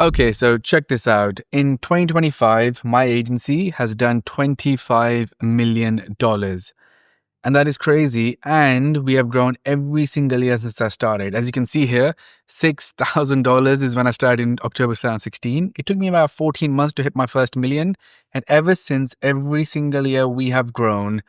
Okay, so check this out. In 2025, my agency has done $25 million. And that is crazy. And we have grown every single year since I started. As you can see here, $6,000 is when I started in October 2016. It took me about 14 months to hit my first million. And ever since, every single year we have grown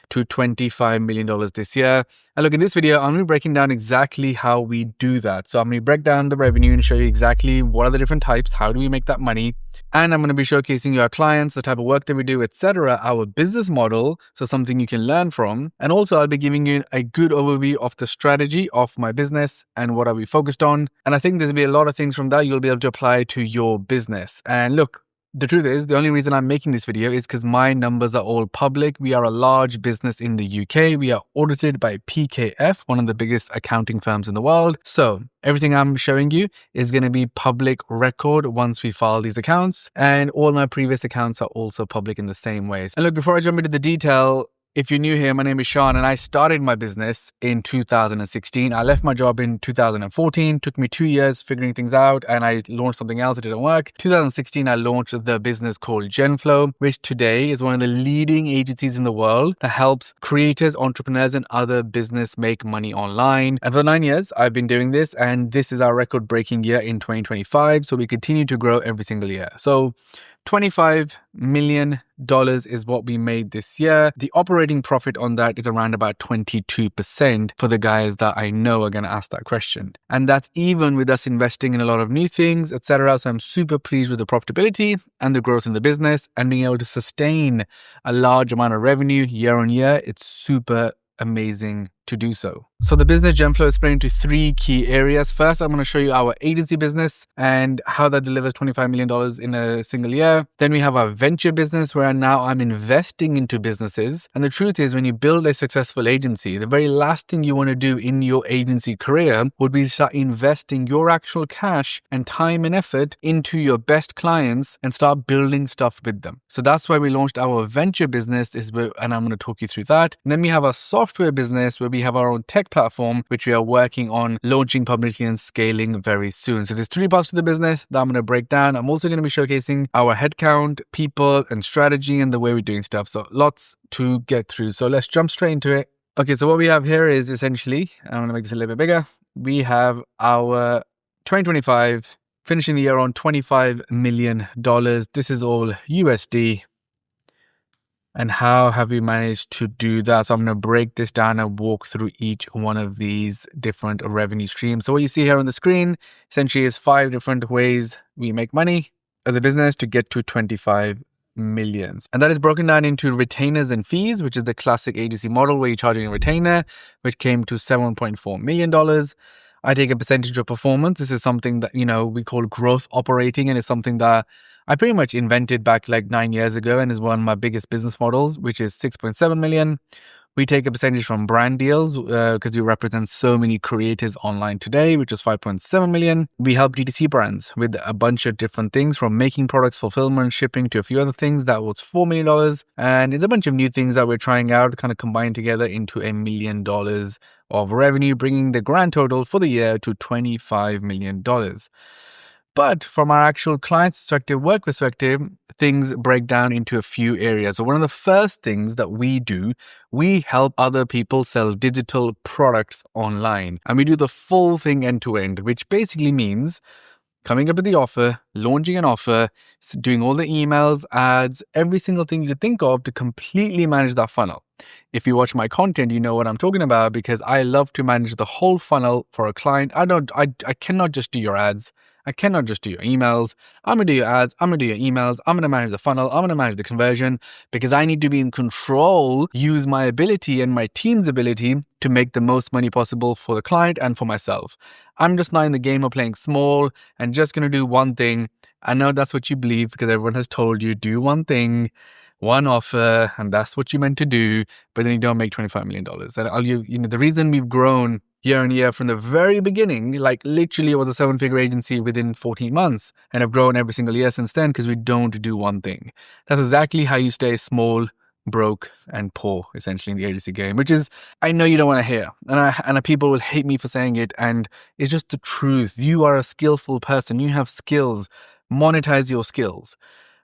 to $25 million this year. And look, in this video, I'm going to be breaking down exactly how we do that. So I'm going to break down the revenue and show you exactly what are the different types, how do we make that money. And I'm going to be showcasing you our clients, the type of work that we do, etc., our business model, so something you can learn from. And also I'll be giving you a good overview of the strategy of my business and what are we focused on. And I think there's going to be a lot of things from that you'll be able to apply to your business. And look, the truth is, the only reason I'm making this video is because my numbers are all public. We are a large business in the UK. We are audited by PKF, one of the biggest accounting firms in the world. So everything I'm showing you is going to be public record once we file these accounts. And all my previous accounts are also public in the same ways. And look, before I jump into the detail, if you're new here, my name is Shan and I started my business in 2016. I left my job in 2014. Took me 2 years figuring things out and I launched something else. It didn't work. 2016, I launched the business called Genflow, which today is one of the leading agencies in the world that helps creators, entrepreneurs, and other business make money online. And for 9 years, I've been doing this and this is our record-breaking year in 2025. So we continue to grow every single year. So $25 million is what we made this year. The operating profit on that is around about 22% for the guys that I know are going to ask that question. And that's even with us investing in a lot of new things, etc. So I'm super pleased with the profitability and the growth in the business and being able to sustain a large amount of revenue year on year. It's super amazing to do so. So the business Genflow is split into 3 key areas. First, I'm going to show you our agency business and how that delivers $25 million in a single year. Then we have our venture business where now I'm investing into businesses. And the truth is, when you build a successful agency, the very last thing you want to do in your agency career would be start investing your actual cash and time and effort into your best clients and start building stuff with them. So that's why we launched our venture business, and I'm going to talk you through that. And then we have our software business where we have our own tech platform, which we are working on launching publicly and scaling very soon. So there's 3 parts to the business that I'm going to break down. I'm also going to be showcasing our headcount, people, and strategy and the way we're doing stuff. So lots to get through. So let's jump straight into it. Okay, so what we have here is essentially, I'm going to make this a little bit bigger. We have our 2025 finishing the year on $25 million. This is all USD. And how have we managed to do that? So I'm going to break this down and walk through each one of these different revenue streams. So what you see here on the screen essentially is 5 different ways we make money as a business to get to 25 million. And that is broken down into retainers and fees, which is the classic agency model where you're charging a retainer, which came to $7.4 million. I take a percentage of performance. This is something that, we call growth operating, and it's something that I pretty much invented back like 9 years ago and is one of my biggest business models, which is 6.7 million. We take a percentage from brand deals because we represent so many creators online today, which is 5.7 million. We help DTC brands with a bunch of different things from making products, fulfillment, shipping to a few other things. That was $4 million. And it's a bunch of new things that we're trying out, kind of combined together into $1 million of revenue, bringing the grand total for the year to $25 million. But from our actual client perspective, work perspective, things break down into a few areas. So one of the first things that we do, we help other people sell digital products online. And we do the full thing end to end, which basically means coming up with the offer, launching an offer, doing all the emails, ads, every single thing you could think of to completely manage that funnel. If you watch my content, you know what I'm talking about because I love to manage the whole funnel for a client. I cannot just do your ads. I cannot just do your emails. I'm going to do your ads. I'm going to do your emails. I'm going to manage the funnel. I'm going to manage the conversion because I need to be in control, use my ability and my team's ability to make the most money possible for the client and for myself. I'm just not in the game of playing small and just going to do one thing. I know that's what you believe because everyone has told you do one thing, one offer, and that's what you meant to do, but then you don't make $25 million. And the reason we've grown year on year from the very beginning, like literally it was a 7-figure agency within 14 months and have grown every single year since then because we don't do one thing. That's exactly how you stay small, broke and poor, essentially, in the agency game, which is, I know you don't want to hear. And people will hate me for saying it. And it's just the truth. You are a skillful person. You have skills. Monetize your skills.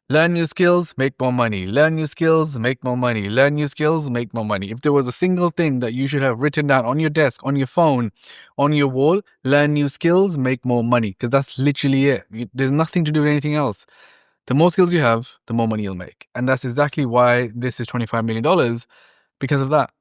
Learn new skills, make more money. Learn new skills, make more money. Learn new skills, make more money. If there was a single thing that you should have written down on your desk, on your phone, on your wall, learn new skills, make more money. Because that's literally it. There's nothing to do with anything else. The more skills you have, the more money you'll make. And that's exactly why this is $25 million, because of that.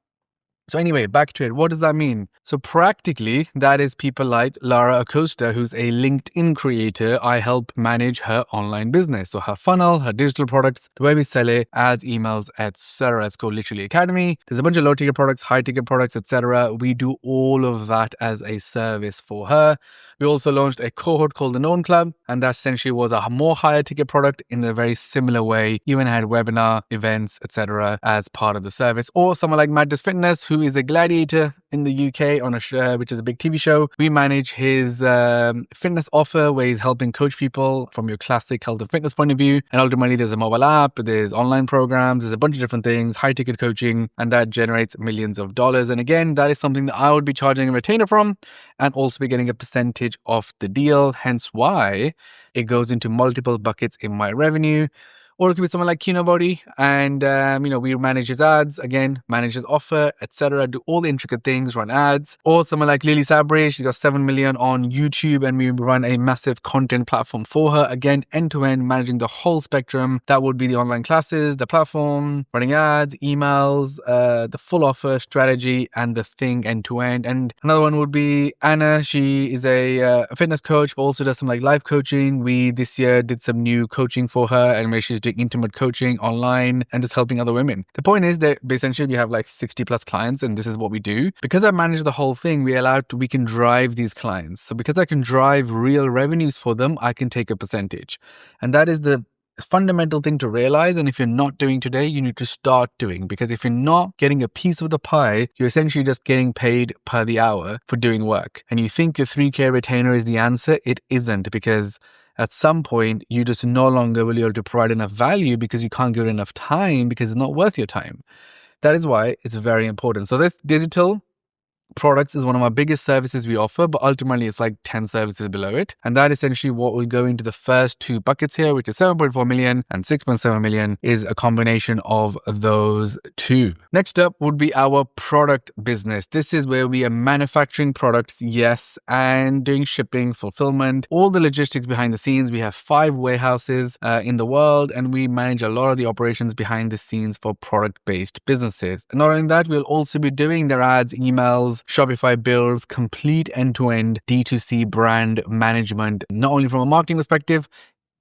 So anyway, back to it. What does that mean? So practically, that is people like Lara Acosta, who's a LinkedIn creator. I help manage her online business. So her funnel, her digital products, the way we sell it, ads, emails, etc. It's called Literally Academy. There's a bunch of low-ticket products, high-ticket products, etc. We do all of that as a service for her. We also launched a cohort called the Known Club, and that essentially was a more higher ticket product in a very similar way. Even had webinar, events, etc. as part of the service. Or someone like Madness Fitness, who is a gladiator in the UK on a show, which is a big TV show. We manage his fitness offer where he's helping coach people from your classic health and fitness point of view. And ultimately, there's a mobile app, there's online programs, there's a bunch of different things, high ticket coaching, and that generates millions of dollars. And again, that is something that I would be charging a retainer from and also be getting a percentage of the deal. Hence why it goes into multiple buckets in my revenue. Or it could be someone like Kinobody, and we manage his ads, again, manage his offer, etc. Do all the intricate things, run ads. Or someone like Lily Sabri, she's got 7 million on YouTube, and we run a massive content platform for her. Again, end-to-end, managing the whole spectrum. That would be the online classes, the platform, running ads, emails, the full offer, strategy, and the thing end-to-end. And another one would be Anna. She is a fitness coach, but also does some like live coaching. We this year did some new coaching for her, and where she's doing intimate coaching online and just helping other women. The point is that essentially we have like 60 plus clients, and this is what we do. Because I manage the whole thing, we can drive these clients. So because I can drive real revenues for them, I can take a percentage. And that is the fundamental thing to realize. And if you're not doing today, you need to start doing, because if you're not getting a piece of the pie, you're essentially just getting paid per the hour for doing work. And you think your 3K retainer is the answer. It isn't, because at some point, you just no longer will be able to provide enough value because you can't give it enough time because it's not worth your time. That is why it's very important. So this digital products is one of our biggest services we offer, but ultimately it's like 10 services below it. And that essentially what will go into the first two buckets here, which is 7.4 million and 6.7 million, is a combination of those two. Next up would be our product business. This is where we are manufacturing products, yes, and doing shipping, fulfillment, all the logistics behind the scenes. We have 5 warehouses in the world, and we manage a lot of the operations behind the scenes for product-based businesses. And not only that, we'll also be doing their ads, emails, Shopify builds, complete end-to-end D2C brand management, not only from a marketing perspective,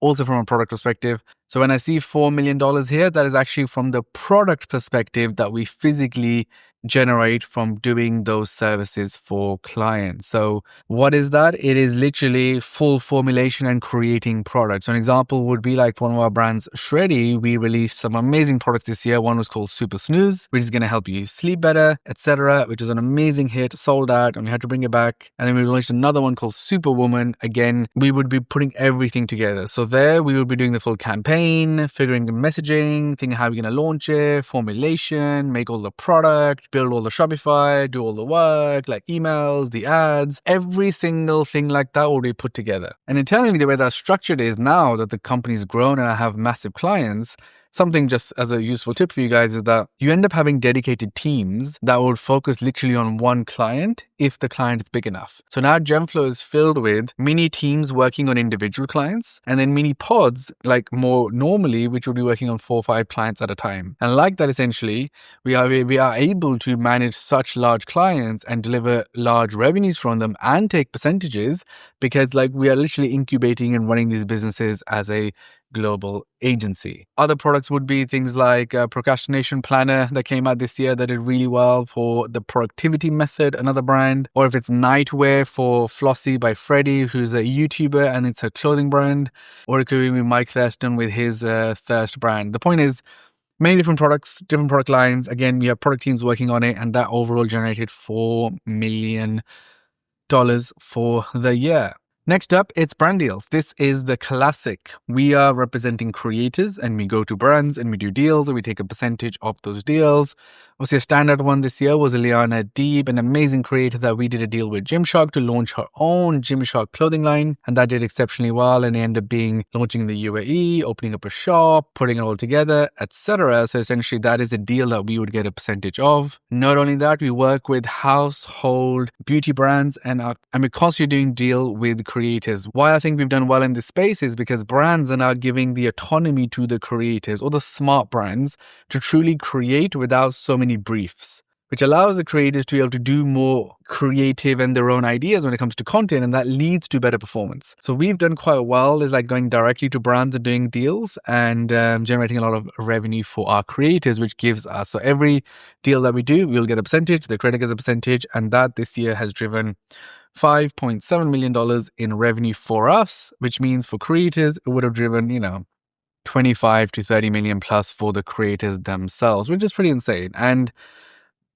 also from a product perspective. So when I see $4 million here, that is actually from the product perspective that we physically generate from doing those services for clients. So what is that? It is literally full formulation and creating products. So an example would be like one of our brands, Shreddy. We released some amazing products this year. One was called Super Snooze, which is going to help you sleep better, etc., which is an amazing hit, sold out, and we had to bring it back. And then we launched another one called Superwoman. Again, we would be putting everything together. So there we would be doing the full campaign, figuring the messaging, thinking how we're going to launch it, formulation, make all the product, build all the Shopify, do all the work, like emails, the ads, every single thing like that will be put together. And internally, the way that's structured is now that the company's grown and I have massive clients, something just as a useful tip for you guys is that you end up having dedicated teams that would focus literally on one client if the client is big enough. So now Genflow is filled with mini teams working on individual clients, and then mini pods, like more normally, which would be working on 4 or 5 clients at a time. And like that, essentially, we are able to manage such large clients and deliver large revenues from them and take percentages, because like we are literally incubating and running these businesses as a global agency. Other products would be things like a procrastination planner that came out this year that did really well for the productivity method, another brand. Or if it's nightwear for Flossie by Freddie, who's a YouTuber and it's a clothing brand. Or it could be Mike Thurston with his Thirst brand. The point is, many different products, different product lines. Again, we have product teams working on it, and that overall generated $4 million for the year. Next up, it's brand deals. This is the classic. We are representing creators and we go to brands and we do deals and we take a percentage of those deals. Obviously, a standout one this year was Ileana Deeb, an amazing creator that we did a deal with Gymshark to launch her own Gymshark clothing line. And that did exceptionally well and it ended up being launching in the UAE, opening up a shop, putting it all together, etc. So essentially, that is a deal that we would get a percentage of. Not only that, we work with household beauty brands and we're constantly doing deal with creators. Why I think we've done well in this space is because brands are now giving the autonomy to the creators or the smart brands to truly create without so many briefs, which allows the creators to be able to do more creative and their own ideas when it comes to content, and that leads to better performance. So we've done quite well is like going directly to brands and doing deals and generating a lot of revenue for our creators, which gives us, so every deal that we do, we'll get a percentage, the creator gets a percentage, and that this year has driven $5.7 million in revenue for us, which means for creators, it would have driven, 25 to 30 million plus for the creators themselves, which is pretty insane. And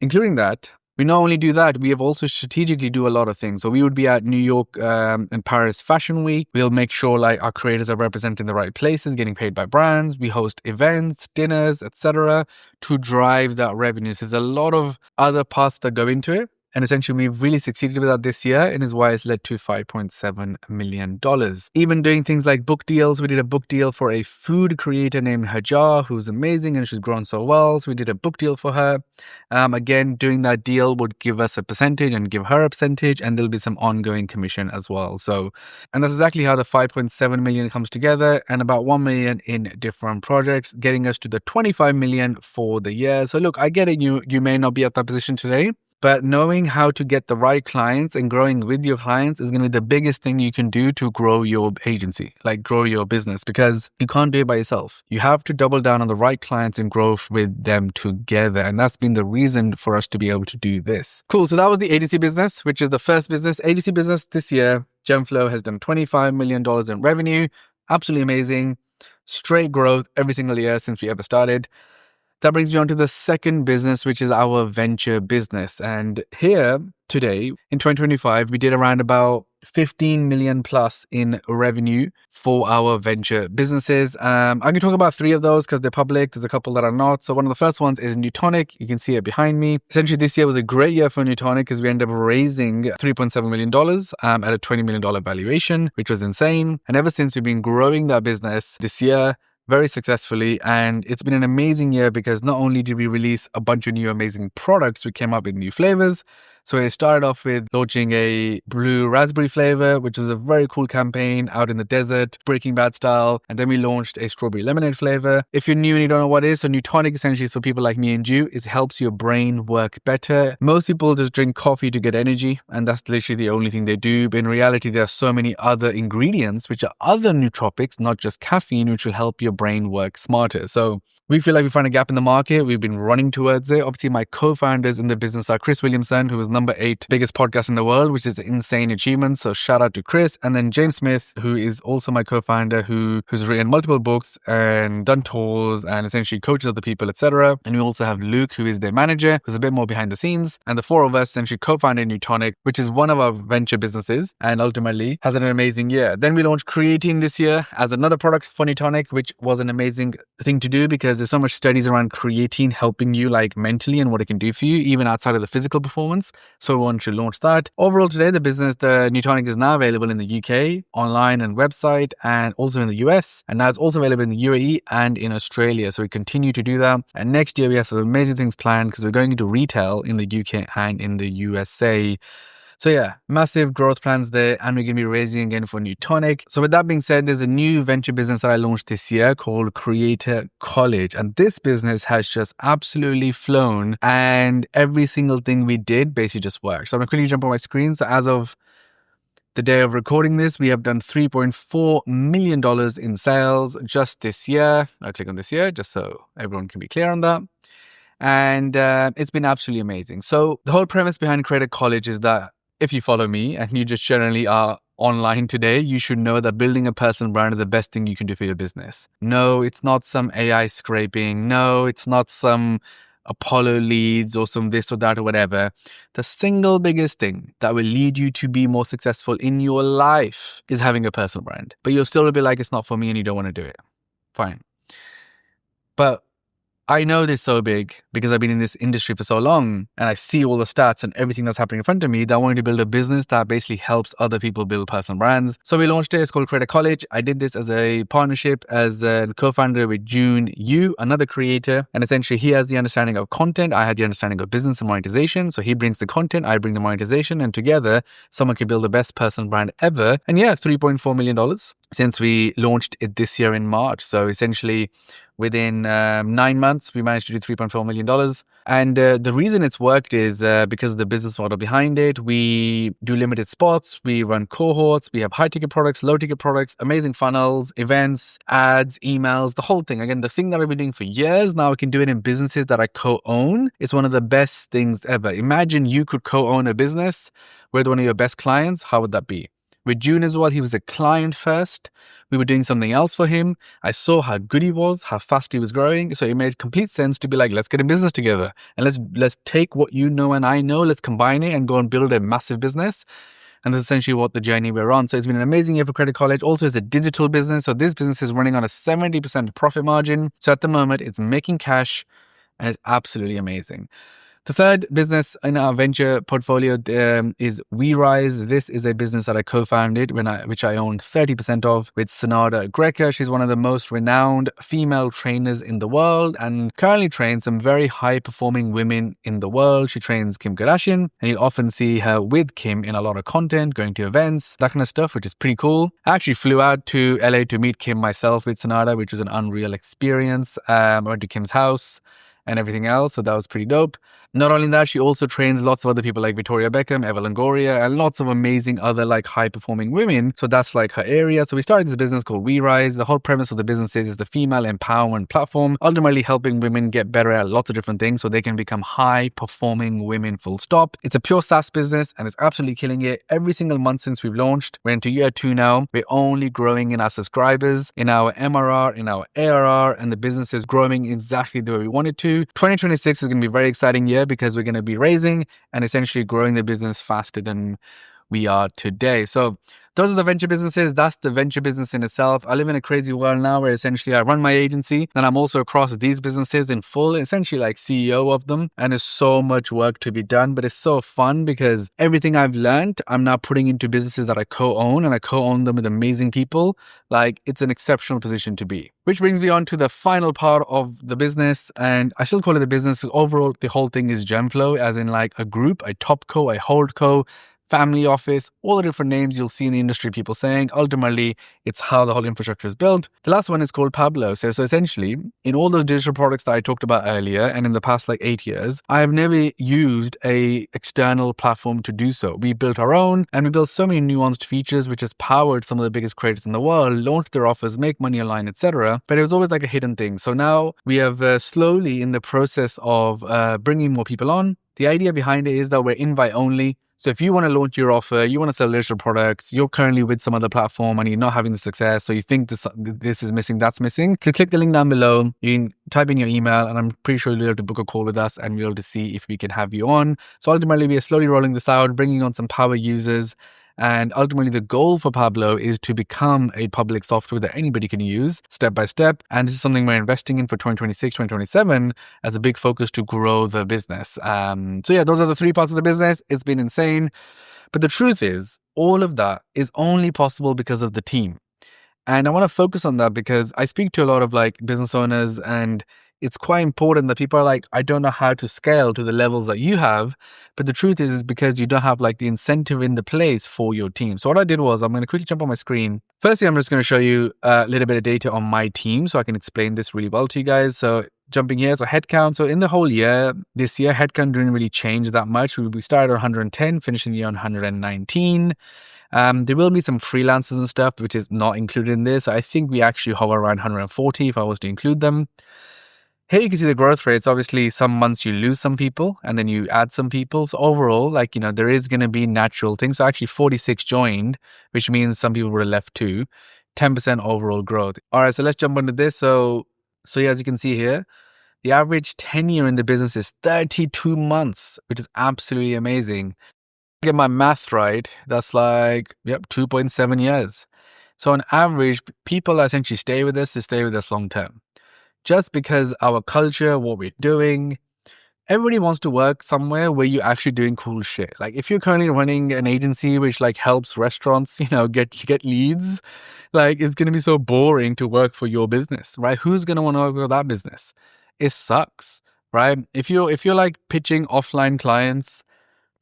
including that, we not only do that, we have also strategically do a lot of things. So we would be at New York and Paris Fashion Week. We'll make sure like our creators are represented in the right places, getting paid by brands. We host events, dinners, etc. to drive that revenue. So there's a lot of other parts that go into it. And essentially, we've really succeeded with that this year, and is why it's led to $5.7 million. Even doing things like book deals. We did a book deal for a food creator named Hajar, who's amazing, and she's grown so well. So we did a book deal for her. Again, doing that deal would give us a percentage and give her a percentage, and there'll be some ongoing commission as well. And that's exactly how the 5.7 million comes together, and about 1 million in different projects, getting us to the 25 million for the year. So look, I get it. You may not be at that position today, but knowing how to get the right clients and growing with your clients is going to be the biggest thing you can do to grow your agency, like grow your business, because you can't do it by yourself. You have to double down on the right clients and grow with them together. And that's been the reason for us to be able to do this. Cool. So that was the agency business, which is the first business. Agency business this year, Genflow has done $25 million in revenue. Absolutely amazing. Straight growth every single year since we ever started. That brings me on to the second business, which is our venture business. And here today in 2025, we did around about 15 million plus in revenue for our venture businesses. I can talk about 3 of those because they're public. There's a couple that are not. So one of the first ones is Newtonic. You can see it behind me. Essentially, this year was a great year for Newtonic because we ended up raising $3.7 million at a $20 million valuation, which was insane. And ever since, we've been growing that business this year very successfully, and it's been an amazing year because not only did we release a bunch of new amazing products, we came up with new flavors. So it started off with launching a blue raspberry flavor, which was a very cool campaign out in the desert, Breaking Bad style. And then we launched a strawberry lemonade flavor. If you're new and you don't know what it is, so Newtonic essentially is for people like me and you, it helps your brain work better. Most people just drink coffee to get energy, and that's literally the only thing they do. But in reality, there are so many other ingredients, which are other nootropics, not just caffeine, which will help your brain work smarter. So we feel like we found a gap in the market. We've been running towards it. Obviously, my co-founders in the business are Chris Williamson, who is number 8 biggest podcast in the world, which is an insane achievement. So shout out to Chris. And then James Smith, who is also my co-founder, who's written multiple books and done tours and essentially coaches other people, etc. And we also have Luke, who is their manager, who's a bit more behind the scenes. And the 4 of us essentially co-founded Newtonic, which is one of our venture businesses, and ultimately has an amazing year. Then we launched Creatine this year as another product for Newtonic, which was an amazing thing to do because there's so much studies around creatine helping you like mentally and what it can do for you, even outside of the physical performance. So we want to launch that. Overall today, the Newtonic is now available in the UK, online and website, and also in the US. And now it's also available in the UAE and in Australia. So we continue to do that. And next year we have some amazing things planned because we're going into retail in the UK and in the USA. So yeah, massive growth plans there, and we're going to be raising again for Newtonic. So with that being said, there's a new venture business that I launched this year called Creator College. And this business has just absolutely flown, and every single thing we did basically just worked. So I'm going to quickly jump on my screen. So as of the day of recording this, we have done $3.4 million in sales just this year. I'll click on this year just so everyone can be clear on that. And it's been absolutely amazing. So the whole premise behind Creator College is that if you follow me and you just generally are online today, you should know that building a personal brand is the best thing you can do for your business. No, it's not some AI scraping. No, it's not some Apollo leads or some this or that or whatever. The single biggest thing that will lead you to be more successful in your life is having a personal brand. But you'll still be like, it's not for me and you don't want to do it. Fine. But I know this so big because I've been in this industry for so long and I see all the stats and everything that's happening in front of me that I wanted to build a business that basically helps other people build personal brands. So we launched it. It's called Creator College. I did this as a partnership as a co-founder with June Yu, another creator. And essentially he has the understanding of content. I had the understanding of business and monetization. So he brings the content, I bring the monetization, and together someone can build the best personal brand ever. And yeah, $3.4 million since we launched it this year in March. So essentially within 9 months, we managed to do $3.4 million. And the reason it's worked is because of the business model behind it. We do limited spots, we run cohorts, we have high ticket products, low ticket products, amazing funnels, events, ads, emails, the whole thing. Again, the thing that I've been doing for years, now I can do it in businesses that I co-own. It's one of the best things ever. Imagine you could co-own a business with one of your best clients. How would that be? With June as well, he was a client first. We were doing something else for him. I saw how good he was, how fast he was growing. So it made complete sense to be like, let's get in business together. And let's take what you know and I know, let's combine it and go and build a massive business. And that's essentially what the journey we're on. So it's been an amazing year for Creator College. Also, it's a digital business. So this business is running on a 70% profit margin. So at the moment, it's making cash and it's absolutely amazing. The third business in our venture portfolio is WeRise. This is a business that I co-founded which I own 30% of with Sonada Greca. She's one of the most renowned female trainers in the world and currently trains some very high-performing women in the world. She trains Kim Kardashian, and you'll often see her with Kim in a lot of content, going to events, that kind of stuff, which is pretty cool. I actually flew out to LA to meet Kim myself with Sonada, which was an unreal experience. I went to Kim's house and everything else, so that was pretty dope. Not only that, she also trains lots of other people like Victoria Beckham, Eva Longoria, and lots of amazing other like high-performing women. So that's like her area. So we started this business called WeRise. The whole premise of the business is the female empowerment platform, ultimately helping women get better at lots of different things so they can become high-performing women full stop. It's a pure SaaS business and it's absolutely killing it. Every single month since we've launched, we're into year 2 now. We're only growing in our subscribers, in our MRR, in our ARR, and the business is growing exactly the way we want it to. 2026 is going to be a very exciting year because we're going to be raising and essentially growing the business faster than we are today. So those are the venture businesses. That's the venture business in itself. I live in a crazy world now where essentially I run my agency and I'm also across these businesses in full, essentially like CEO of them. And there's so much work to be done, but it's so fun because everything I've learned, I'm now putting into businesses that I co-own, and I co-own them with amazing people. Like, it's an exceptional position to be. Which brings me on to the final part of the business. And I still call it a business because overall the whole thing is Genflow, as in like a group, a top co, a hold co, family office, all the different names you'll see in the industry people saying. Ultimately, it's how the whole infrastructure is built. The last one is called Pablo. So essentially, in all those digital products that I talked about earlier and in the past like 8 years, I have never used a external platform to do so. We built our own and we built so many nuanced features which has powered some of the biggest creators in the world, launched their offers, make money online, etc. But it was always like a hidden thing. So now we have slowly in the process of bringing more people on. The idea behind it is that we're invite only. So if you want to launch your offer, you want to sell digital products, you're currently with some other platform and you're not having the success, so you think this is missing, that's missing, click the link down below. You can type in your email and I'm pretty sure you'll be able to book a call with us and we'll be able to see if we can have you on. So ultimately, we are slowly rolling this out, bringing on some power users. And ultimately, the goal for Pablo is to become a public software that anybody can use step by step. And this is something we're investing in for 2026, 2027 as a big focus to grow the business. So yeah, those are the 3 parts of the business. It's been insane. But the truth is, all of that is only possible because of the team. And I want to focus on that because I speak to a lot of like business owners, and it's quite important that people are like, I don't know how to scale to the levels that you have. But the truth is because you don't have like the incentive in the place for your team. So what I did was, I'm going to quickly jump on my screen. Firstly, I'm just going to show you a little bit of data on my team so I can explain this really well to you guys. So jumping here, so headcount. So in the whole year, this year, headcount didn't really change that much. We started at 110, finishing the year on 119. There will be some freelancers and stuff, which is not included in this. I think we actually hover around 140 if I was to include them. Here you can see the growth rates. Obviously, some months you lose some people and then you add some people. So overall, like, there is going to be natural things. So actually 46 joined, which means some people were left too. 10% overall growth. All right, so let's jump into this. So yeah, as you can see here, The average tenure in the business is 32 months, which is absolutely amazing. Get my math right, that's like, 2.7 years. So on average, people essentially stay with us, they stay with us long term. Just because our culture, what we're doing, everybody wants to work somewhere where you're actually doing cool shit. Like if you're currently running an agency which like helps restaurants, get leads, like it's going to be so boring to work for your business, right? Who's going to want to work for that business? It sucks, right? If you're like pitching offline clients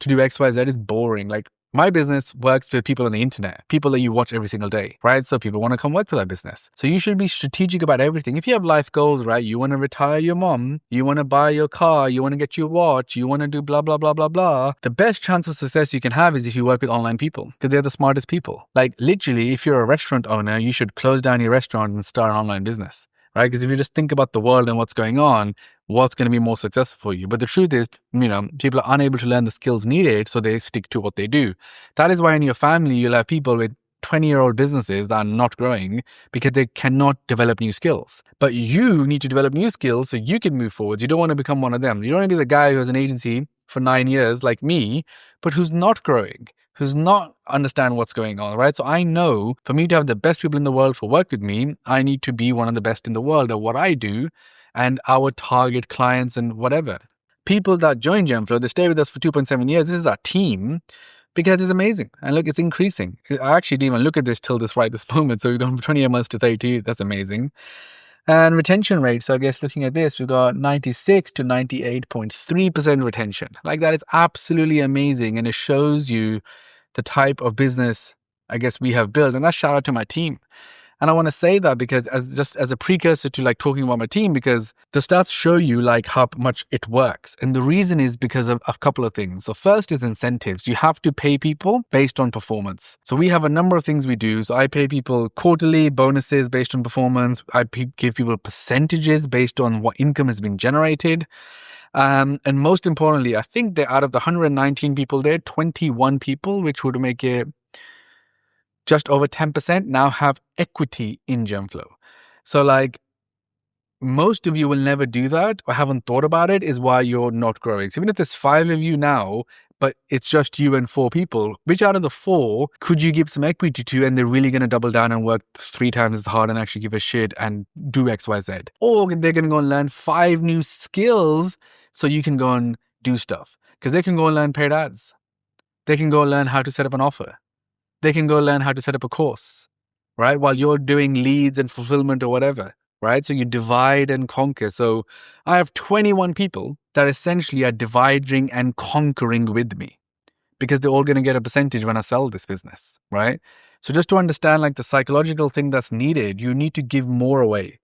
to do XYZ is boring. Like my business works with people on the internet, people that you watch every single day, right? So people want to come work for that business. So you should be strategic about everything. If you have life goals, right? You want to retire your mom, you want to buy your car, you want to get your watch, you want to do blah, blah, blah, blah, blah. The best chance of success you can have is if you work with online people because they're the smartest people. Like literally, if you're a restaurant owner, you should close down your restaurant and start an online business, right? Because if you just think about the world and what's going on, what's going to be more successful for you. But the truth is, people are unable to learn the skills needed, so they stick to what they do. That is why in your family, you'll have people with 20-year-old businesses that are not growing because they cannot develop new skills. But you need to develop new skills so you can move forwards. You don't want to become one of them. You don't want to be the guy who has an agency for 9 years like me, but who's not growing, who's not understand what's going on, right? So I know for me to have the best people in the world for work with me, I need to be one of the best in the world at what I do and our target clients and whatever. People that join Genflow, they stay with us for 2.7 years. This is our team because it's amazing. And look, it's increasing. I actually didn't even look at this till this moment. So we've gone from 28 months to 32. That's amazing. And retention rate. So I guess looking at this, we've got 96 to 98.3% retention. Like that is absolutely amazing. And it shows you the type of business I guess we have built. And that's shout out to my team. And I want to say that because as a precursor to like talking about my team, because the stats show you like how much it works. And the reason is because of a couple of things. So first is incentives. You have to pay people based on performance. So we have a number of things we do. So I pay people quarterly bonuses based on performance. I give people percentages based on what income has been generated. And most importantly, I think that out of the 119 people there, 21 people, which would make it just over 10% now have equity in Genflow. So like most of you will never do that or haven't thought about it is why you're not growing. So even if there's 5 of you now, but it's just you and 4 people, which out of the 4 could you give some equity to and they're really going to double down and work 3 times as hard and actually give a shit and do XYZ? Or they're going to go and learn 5 new skills so you can go and do stuff. Because they can go and learn paid ads. They can go and learn how to set up an offer. They can go learn how to set up a course, right? While you're doing leads and fulfillment or whatever, right? So you divide and conquer. So I have 21 people that essentially are dividing and conquering with me because they're all going to get a percentage when I sell this business, right? So just to understand like the psychological thing that's needed, you need to give more away.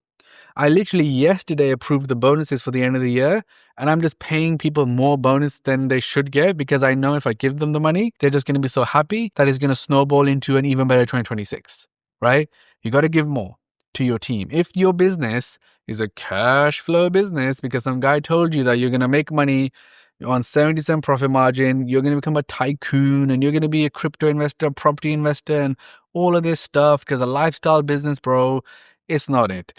I literally yesterday approved the bonuses for the end of the year and I'm just paying people more bonus than they should get because I know if I give them the money, they're just going to be so happy that it's going to snowball into an even better 2026, right? You got to give more to your team. If your business is a cash flow business because some guy told you that you're going to make money on 70% profit margin, you're going to become a tycoon and you're going to be a crypto investor, property investor and all of this stuff because a lifestyle business, bro, it's not it.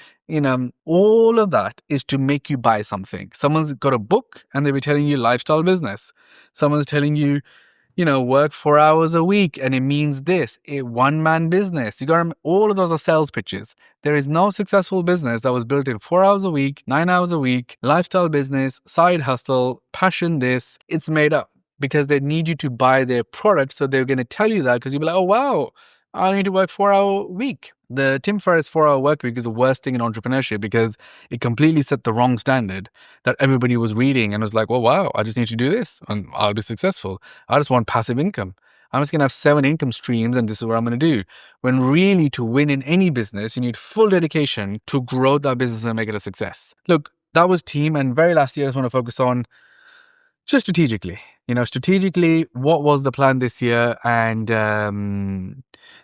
All of that is to make you buy something. Someone's got a book and they'll be telling you lifestyle business. Someone's telling you, work 4 hours a week and it means this, a one-man business. All of those are sales pitches. There is no successful business that was built in 4 hours a week, 9 hours a week, lifestyle business, side hustle, passion this. It's made up because they need you to buy their product. So they're going to tell you that because you'll be like, oh, wow, I need to work 4 hour week. The Tim Ferriss 4 hour work week is the worst thing in entrepreneurship because it completely set the wrong standard that everybody was reading and was like, well, wow, I just need to do this and I'll be successful. I just want passive income. I'm just going to have 7 income streams and this is what I'm going to do. When really to win in any business, you need full dedication to grow that business and make it a success. Look, that was team. And very last year, I just want to focus on just strategically, strategically, what was the plan this year? And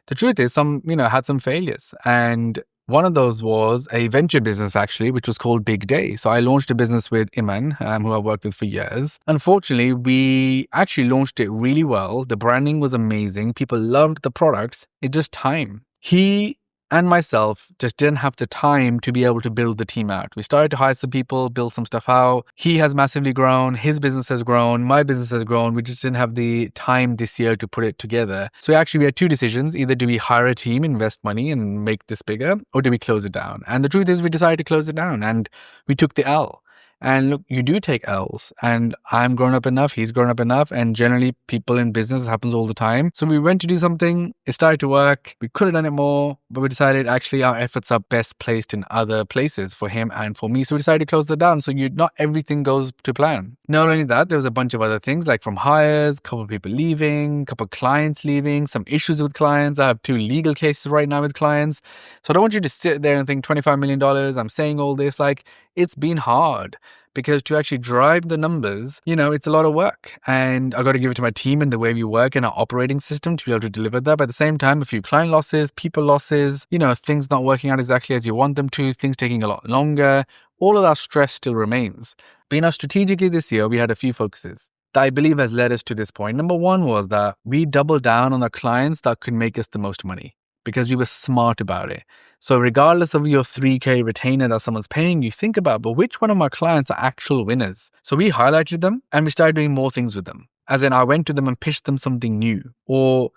the truth is had some failures. And one of those was a venture business actually, which was called Big Day. So I launched a business with Iman, who I worked with for years. Unfortunately, we actually launched it really well. The branding was amazing. People loved the products. It's just time. He and myself just didn't have the time to be able to build the team out. We started to hire some people, build some stuff out. He has massively grown. His business has grown. My business has grown. We just didn't have the time this year to put it together. So actually we had two decisions. Either do we hire a team, invest money and make this bigger, or do we close it down? And the truth is we decided to close it down and we took the L. And look, you do take L's, and I'm grown up enough, he's grown up enough, and generally people in business, happens all the time. So we went to do something, it started to work, we could have done it more, but we decided actually our efforts are best placed in other places for him and for me. So we decided to close that down. So not everything goes to plan. Not only that, there was a bunch of other things like from hires, a couple of people leaving, a couple of clients leaving, some issues with clients. I have 2 legal cases right now with clients. So I don't want you to sit there and think $25 million, I'm saying all this, like it's been hard. Because to actually drive the numbers, it's a lot of work. And I got to give it to my team and the way we work and our operating system to be able to deliver that. But at the same time, a few client losses, people losses, things not working out exactly as you want them to, things taking a lot longer. All of that stress still remains. But strategically this year, we had a few focuses that I believe has led us to this point. Number one was that we doubled down on the clients that could make us the most money, because we were smart about it. So regardless of your 3K retainer that someone's paying you, think about, but which one of my clients are actual winners? So we highlighted them and we started doing more things with them. As in, I went to them and pitched them something new, or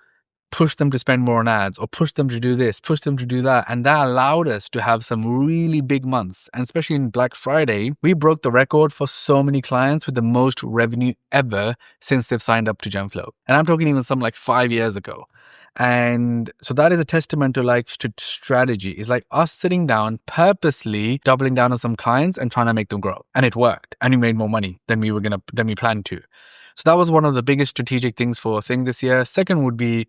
pushed them to spend more on ads, or pushed them to do this, pushed them to do that. And that allowed us to have some really big months. And especially in Black Friday, we broke the record for so many clients with the most revenue ever since they've signed up to Genflow. And I'm talking even some like 5 years ago. And so that is a testament to strategy. It's like us sitting down, purposely doubling down on some clients and trying to make them grow. And it worked. And we made more money than we planned to. So that was one of the biggest strategic things for Thing this year. Second would be,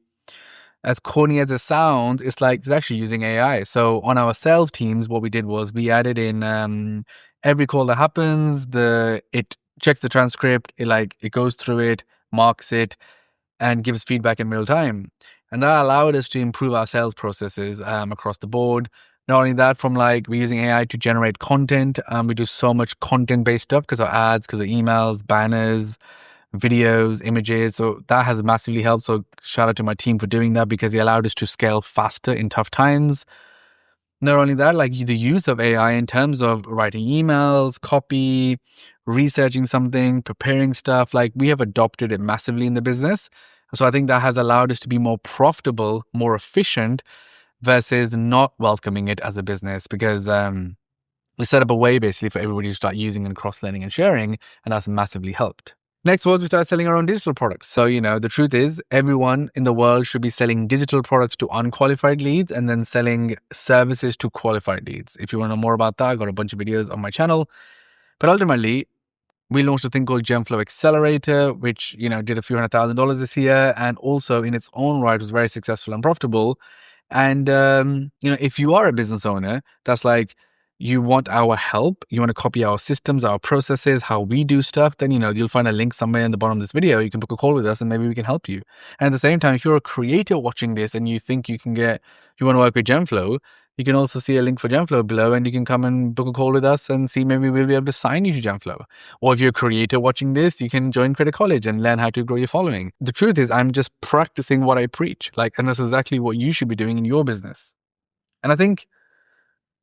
as corny as it sounds, it's actually using AI. So on our sales teams, what we did was we added in every call that happens, it checks the transcript, it goes through it, marks it, and gives feedback in real time. And that allowed us to improve our sales processes across the board. Not only that, from we're using AI to generate content. We do so much content-based stuff because of ads, because of emails, banners, videos, images. So that has massively helped. So shout out to my team for doing that, because they allowed us to scale faster in tough times. Not only that, the use of AI in terms of writing emails, copy, researching something, preparing stuff, we have adopted it massively in the business. So I think that has allowed us to be more profitable, more efficient, versus not welcoming it as a business, because we set up a way basically for everybody to start using and cross-learning and sharing, and that's massively helped. Next was we started selling our own digital products. So, the truth is everyone in the world should be selling digital products to unqualified leads and then selling services to qualified leads. If you want to know more about that, I've got a bunch of videos on my channel. But ultimately, we launched a thing called Genflow Accelerator, which, did a few $100,000 this year, and also in its own right was very successful and profitable. And, if you are a business owner, that's you want our help, you want to copy our systems, our processes, how we do stuff, then, you'll find a link somewhere in the bottom of this video. You can book a call with us and maybe we can help you. And at the same time, if you're a creator watching this and you think you want to work with Genflow, you can also see a link for Genflow below, and you can come and book a call with us and see maybe we'll be able to sign you to Genflow. Or if you're a creator watching this, you can join Creator College and learn how to grow your following. The truth is, I'm just practicing what I preach, and that's exactly what you should be doing in your business. And I think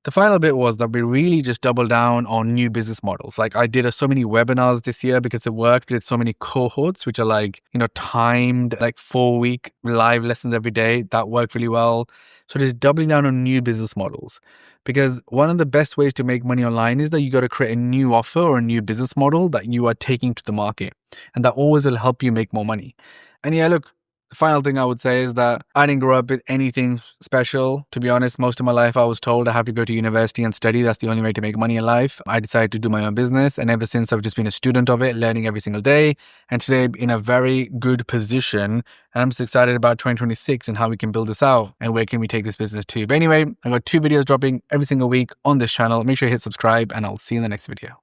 the final bit was that we really just doubled down on new business models. I did so many webinars this year because it worked. We did so many cohorts, which are timed, 4-week live lessons every day. That worked really well. So just doubling down on new business models, because one of the best ways to make money online is that you got to create a new offer or a new business model that you are taking to the market, and that always will help you make more money. And yeah, look, the final thing I would say is that I didn't grow up with anything special. To be honest, most of my life I was told I have to go to university and study. That's the only way to make money in life. I decided to do my own business, and ever since I've just been a student of it, learning every single day. And today in a very good position, and I'm just excited about 2026 and how we can build this out and where can we take this business to. But anyway, I've got 2 videos dropping every single week on this channel. Make sure you hit subscribe, and I'll see you in the next video.